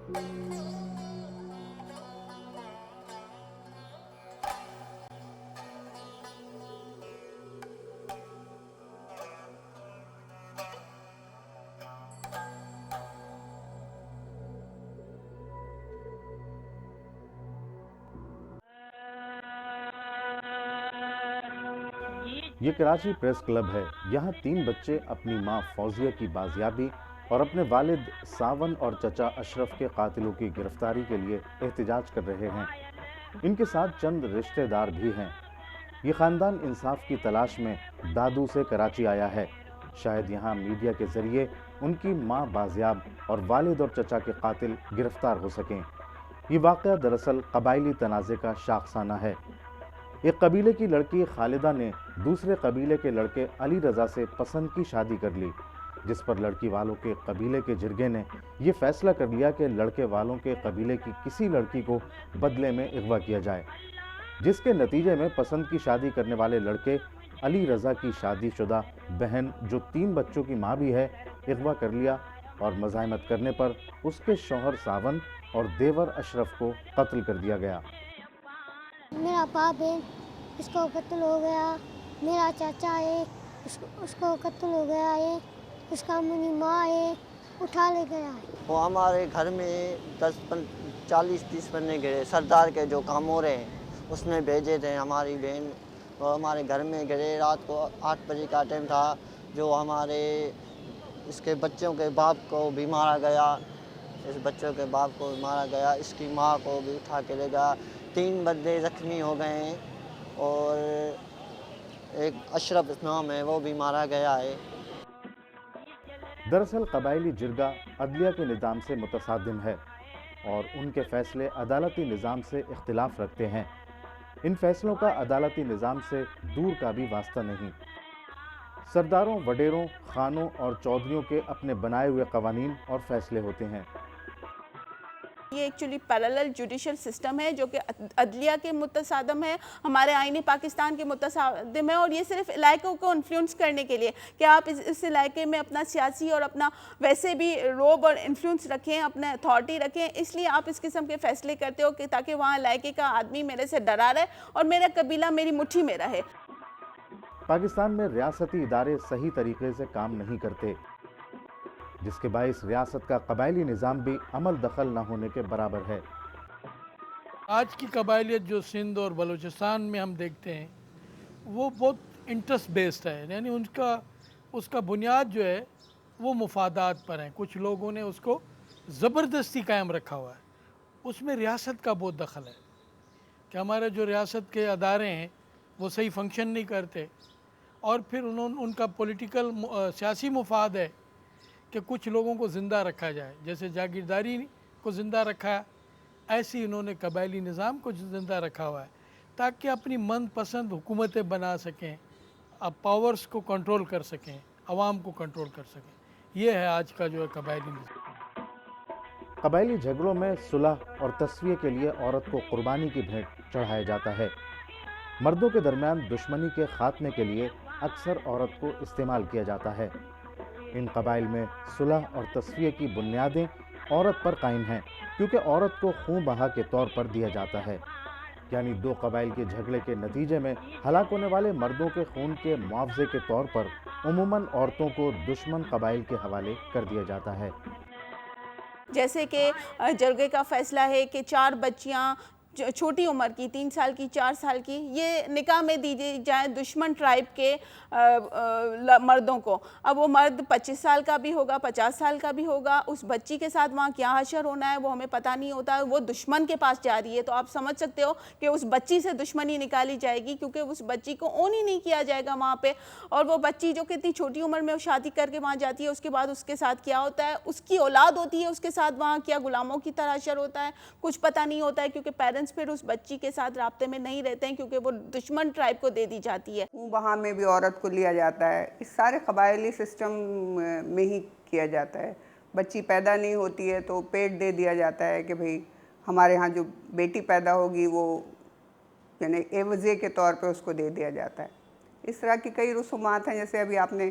یہ Karachi press club ہے۔ یہاں 3 بچے اپنی ماں فوزیہ کی بازیابی اور اپنے والد ساون اور چچا اشرف کے قاتلوں کی گرفتاری کے لیے احتجاج کر رہے ہیں۔ ان کے ساتھ چند رشتہ دار بھی ہیں۔ یہ خاندان انصاف کی تلاش میں دادو سے کراچی آیا ہے۔ شاید یہاں میڈیا کے ذریعے ان کی ماں بازیاب اور والد اور چچا کے قاتل گرفتار ہو سکیں۔ یہ واقعہ دراصل قبائلی تنازع کا شاخسانہ ہے۔ ایک قبیلے کی لڑکی خالدہ نے دوسرے قبیلے کے لڑکے علی رضا سے پسند کی شادی کر لی، جس پر لڑکی والوں کے قبیلے کے جرگے نے یہ فیصلہ کر لیا کہ لڑکے والوں کے قبیلے کی کسی لڑکی کو بدلے میں اغوا کیا جائے، جس کے نتیجے میں پسند کی شادی کرنے والے لڑکے علی رضا کی شادی شدہ بہن جو 3 بچوں کی ماں بھی ہے اغوا کر لیا، اور مزاحمت کرنے پر اس کے شوہر ساون اور دیور اشرف کو قتل کر دیا گیا۔ میرا باپ ہے، اس کو قتل ہو گیا۔ میرا چاچا ہے، اس کو قتل ہو گیا ہے۔ اس کا منی ماں ہے، اٹھا لے گیا ہے۔ وہ ہمارے گھر میں 40-30 بندے گرے، سردار کے جو کامورے ہیں اس نے بھیجے تھے ہماری بہن، وہ ہمارے گھر میں گرے۔ رات کو 8 بجے کا ٹائم تھا، جو ہمارے اس کے بچوں کے باپ کو بھی مارا گیا، اس بچوں کے باپ کو بھی مارا گیا، اس کی ماں کو بھی اٹھا کے لے گیا۔ 3 بندے زخمی ہو گئے ہیں اور ایک اشرف نام ہے وہ بھی مارا گیا ہے۔ دراصل قبائلی جرگہ عدلیہ کے نظام سے متصادم ہے اور ان کے فیصلے عدالتی نظام سے اختلاف رکھتے ہیں۔ ان فیصلوں کا عدالتی نظام سے دور کا بھی واسطہ نہیں۔ سرداروں، وڈیروں، خانوں اور چودھریوں کے اپنے بنائے ہوئے قوانین اور فیصلے ہوتے ہیں۔ یہ ایکچولی پیرالل جوڈیشل سسٹم ہے جو کہ عدلیہ کے متصادم ہے، ہمارے آئین پاکستان کے متصادم ہے، اور یہ صرف علاقوں کو انفلوئنس کرنے کے لیے کہ آپ اس علاقے میں اپنا سیاسی اور اپنا ویسے بھی روب اور انفلوئنس رکھیں، اپنا اتھارٹی رکھیں، اس لیے آپ اس قسم کے فیصلے کرتے ہو کہ تاکہ وہاں علاقے کا آدمی میرے سے ڈرا رہے اور میرا قبیلہ میری مٹھی میں رہے۔ پاکستان میں ریاستی ادارے صحیح طریقے سے کام نہیں کرتے، جس کے باعث ریاست کا قبائلی نظام بھی عمل دخل نہ ہونے کے برابر ہے۔ آج کی قبائلیت جو سندھ اور بلوچستان میں ہم دیکھتے ہیں وہ بہت انٹرسٹ بیسڈ ہے، یعنی اس کا بنیاد جو ہے وہ مفادات پر ہیں۔ کچھ لوگوں نے اس کو زبردستی قائم رکھا ہوا ہے، اس میں ریاست کا بہت دخل ہے کہ ہمارے جو ریاست کے ادارے ہیں وہ صحیح فنکشن نہیں کرتے، اور پھر ان کا پولیٹیکل سیاسی مفاد ہے کہ کچھ لوگوں کو زندہ رکھا جائے، جیسے جاگیرداری کو زندہ رکھا ہے، ایسی انہوں نے قبائلی نظام کو زندہ رکھا ہوا ہے تاکہ اپنی من پسند حکومتیں بنا سکیں، اب پاورز کو کنٹرول کر سکیں، عوام کو کنٹرول کر سکیں۔ یہ ہے آج کا جو ہے قبائلی نظام۔ قبائلی جھگڑوں میں صلح اور تسویہ کے لیے عورت کو قربانی کی بھیٹ چڑھایا جاتا ہے۔ مردوں کے درمیان دشمنی کے خاتمے کے لیے اکثر عورت کو استعمال کیا جاتا ہے۔ ان قبائل میں صلح اور تسویہ کی بنیادیں عورت پر قائم ہیں، کیونکہ عورت کو خون بہا کے طور پر دیا جاتا ہے، یعنی 2 قبائل کے جھگڑے کے نتیجے میں ہلاک ہونے والے مردوں کے خون کے معاوضے کے طور پر عموماً عورتوں کو دشمن قبائل کے حوالے کر دیا جاتا ہے۔ جیسے کہ جرگے کا فیصلہ ہے کہ 4 بچیاں چھوٹی عمر کی 3 سال کی 4 سال کی یہ نکاح میں دی جائیں دشمن ٹرائب کے مردوں کو۔ اب وہ مرد 25 سال کا بھی ہوگا، 50 سال کا بھی ہوگا، اس بچی کے ساتھ وہاں کیا حشر ہونا ہے وہ ہمیں پتہ نہیں ہوتا ہے، وہ دشمن کے پاس جا رہی ہے، تو آپ سمجھ سکتے ہو کہ اس بچی سے دشمنی نکالی جائے گی، کیونکہ اس بچی کو اون ہی نہیں کیا جائے گا وہاں پہ، اور وہ بچی جو کتنی چھوٹی عمر میں شادی کر کے وہاں جاتی ہے، اس کے بعد اس کے ساتھ کیا ہوتا ہے، اس کی اولاد ہوتی ہے اس کے ساتھ وہاں کیا غلاموں کی طرح حشر ہوتا ہے، کچھ پتہ نہیں ہوتا ہے، کیونکہ پیرنٹس پھر اس بچی کے ساتھ رابطے میں نہیں رہتے ہیں کیونکہ وہ دشمن ٹرائب کو دے دی جاتی ہے۔ وہاں میں بھی عورت کو لیا جاتا ہے، اس سارے قبائلی سسٹم میں ہی کیا جاتا ہے۔ بچی پیدا نہیں ہوتی ہے تو پیٹ دے دیا جاتا ہے کہ بھئی ہمارے ہاں جو بیٹی پیدا ہوگی وہ یعنی عوضے کے طور پہ اس کو دے دیا جاتا ہے۔ اس طرح کی کئی رسومات ہیں، جیسے ابھی آپ نے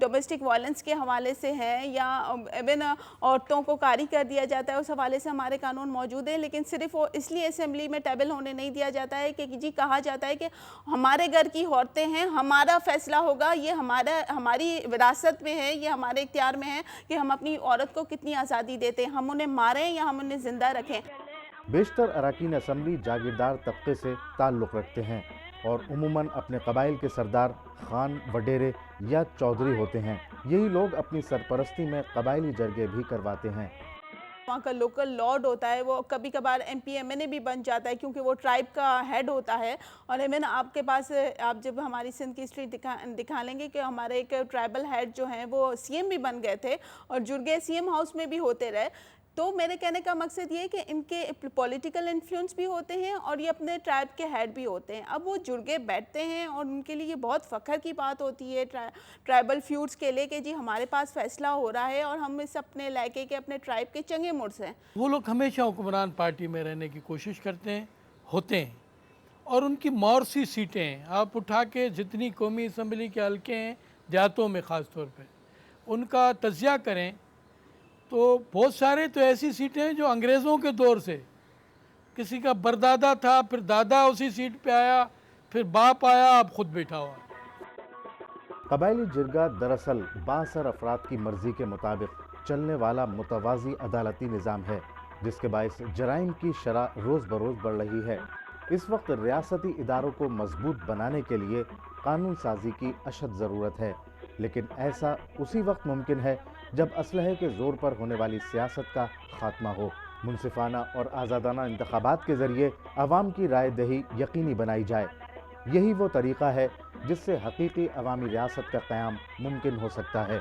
ڈومیسٹک وائلنس کے حوالے سے ہیں یا ایون عورتوں کو کاری کر دیا جاتا ہے، اس حوالے سے ہمارے قانون موجود ہیں، لیکن صرف وہ اس لیے اسمبلی میں ٹیبل ہونے نہیں دیا جاتا ہے کہ جی کہا جاتا ہے کہ ہمارے گھر کی عورتیں ہیں، ہمارا فیصلہ ہوگا، یہ ہماری وراثت میں ہے، یہ ہمارے اختیار میں ہے کہ ہم اپنی عورت کو کتنی آزادی دیتے ہیں، ہم انہیں ماریں یا ہم انہیں زندہ رکھیں۔ بیشتر اراکین اسمبلی جاگیردار طبقے سے تعلق رکھتے ہیں اور عموماً اپنے قبائل کے سردار خان، وڈیرے یا چودھری ہوتے ہیں۔ یہی لوگ اپنی سرپرستی میں قبائلی جرگے بھی کرواتے ہیں۔ وہاں کا لوکل لارڈ ہوتا ہے، وہ کبھی کبھار ایم پی ایم این اے بھی بن جاتا ہے کیونکہ وہ ٹرائب کا ہیڈ ہوتا ہے۔ اور ایون آپ کے پاس آپ جب ہماری سندھ کی ہسٹری دکھا لیں گے کہ ہمارے ایک ٹرائبل ہیڈ جو ہیں وہ سی ایم بھی بن گئے تھے اور جرگے سی ایم ہاؤس میں بھی ہوتے رہے۔ تو میرے کہنے کا مقصد یہ ہے کہ ان کے پولیٹیکل انفلوئنس بھی ہوتے ہیں اور یہ اپنے ٹرائب کے ہیڈ بھی ہوتے ہیں۔ اب وہ جرگے بیٹھتے ہیں اور ان کے لیے یہ بہت فخر کی بات ہوتی ہے ٹرائبل فیوڈز کے لیے کہ جی ہمارے پاس فیصلہ ہو رہا ہے اور ہم اس اپنے علاقے کے اپنے ٹرائب کے چنگے مرس ہیں۔ وہ لوگ ہمیشہ حکمران پارٹی میں رہنے کی کوشش کرتے ہیں، ہوتے ہیں، اور ان کی مورسی سیٹیں ہیں، آپ اٹھا کے جتنی قومی اسمبلی کے حلقے ہیں دیہاتوں میں خاص طور پہ ان کا تجزیہ کریں تو بہت سارے تو ایسی سیٹیں ہیں جو انگریزوں کے دور سے، کسی کا بردادا تھا، پھر دادا اسی سیٹ پہ آیا، پھر باپ آیا، اب خود بیٹھا ہوا۔ قبائلی جرگہ دراصل بااثر افراد کی مرضی کے مطابق چلنے والا متوازی عدالتی نظام ہے، جس کے باعث جرائم کی شرح روز بروز بڑھ رہی ہے۔ اس وقت ریاستی اداروں کو مضبوط بنانے کے لیے قانون سازی کی اشد ضرورت ہے، لیکن ایسا اسی وقت ممکن ہے جب اسلحے کے زور پر ہونے والی سیاست کا خاتمہ ہو، منصفانہ اور آزادانہ انتخابات کے ذریعے عوام کی رائے دہی یقینی بنائی جائے۔ یہی وہ طریقہ ہے جس سے حقیقی عوامی ریاست کا قیام ممکن ہو سکتا ہے۔